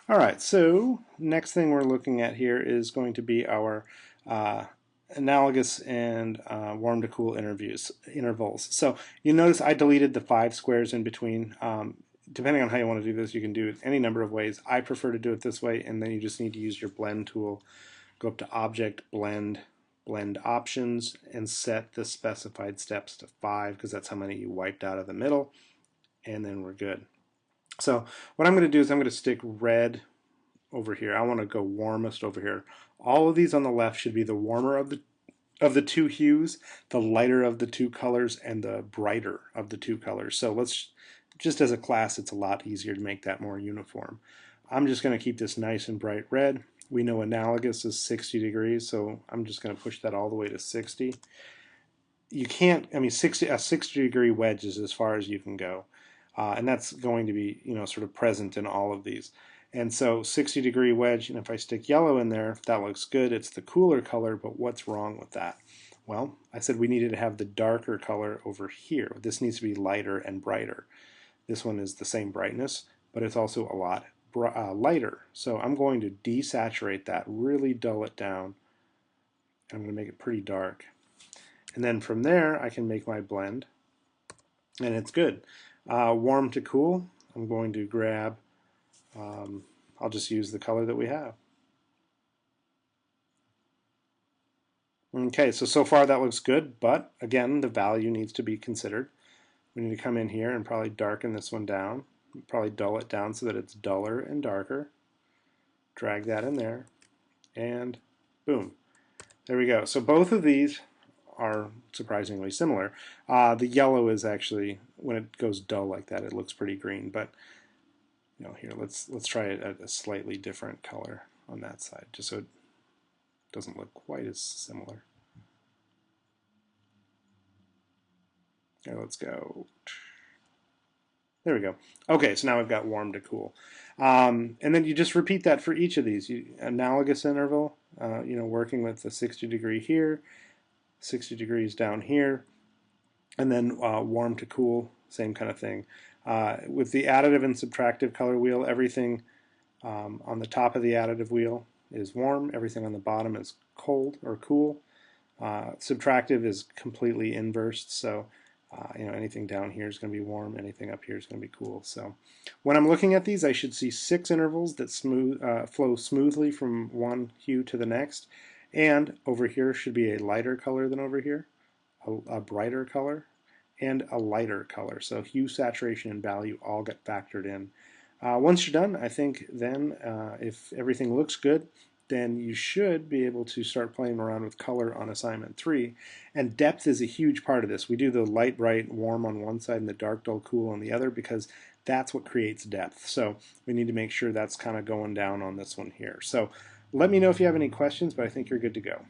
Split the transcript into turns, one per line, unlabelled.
All right, so next thing we're looking at here is going to be our uh, analogous and warm to cool intervals. So you notice I deleted the 5 squares in between. Depending on how you want to do this, you can do it any number of ways. I prefer to do it this way, and then you just need to use your blend tool. Go up to Object, Blend, Blend Options, and set the specified steps to 5 because that's how many you wiped out of the middle, and then we're good. So what I'm going to do is I'm going to stick red over here. I want to go warmest over here. All of these on the left should be the warmer of the two hues, the lighter of the two colors, and the brighter of the two colors. So let's just as a class, it's a lot easier to make that more uniform. I'm just going to keep this nice and bright red. We know analogous is 60 degrees, so I'm just going to push that all the way to 60. You can't, I mean, a 60 degree wedge is as far as you can go. And that's going to be, sort of present in all of these. And so 60 degree wedge, and if I stick yellow in there, that looks good. It's the cooler color, but what's wrong with that? Well, I said we needed to have the darker color over here. This needs to be lighter and brighter. This one is the same brightness, but it's also a lot lighter. So I'm going to desaturate that, really dull it down. I'm going to make it pretty dark. And then from there, I can make my blend, and it's good. Warm to cool, I'm going to grab, I'll just use the color that we have. Okay, so far that looks good, but again, the value needs to be considered. We need to come in here and probably darken this one down, probably dull it down so that it's duller and darker. Drag that in there, and boom. There we go. So both of these are surprisingly similar. The yellow is actually, when it goes dull like that, it looks pretty green, but here, let's try it at a slightly different color on that side, just so it doesn't look quite as similar. Okay, let's go. There we go. Okay, so now we've got warm to cool. And then you just repeat that for each of these. Analogous interval, working with the 60 degree here, 60 degrees down here, and then warm to cool, same kind of thing. With the additive and subtractive color wheel, everything on the top of the additive wheel is warm, everything on the bottom is cold or cool. Subtractive is completely inversed, so anything down here is going to be warm, anything up here is going to be cool. So when I'm looking at these, I should see 6 intervals that flow smoothly from one hue to the next, and over here should be a lighter color than over here, a brighter color, and a lighter color. So hue, saturation, and value all get factored in. Once you're done, I think then if everything looks good, then you should be able to start playing around with color on assignment 3. And depth is a huge part of this. We do the light, bright, warm on one side and the dark, dull, cool on the other because that's what creates depth. So we need to make sure that's kind of going down on this one here. So let me know if you have any questions, but I think you're good to go.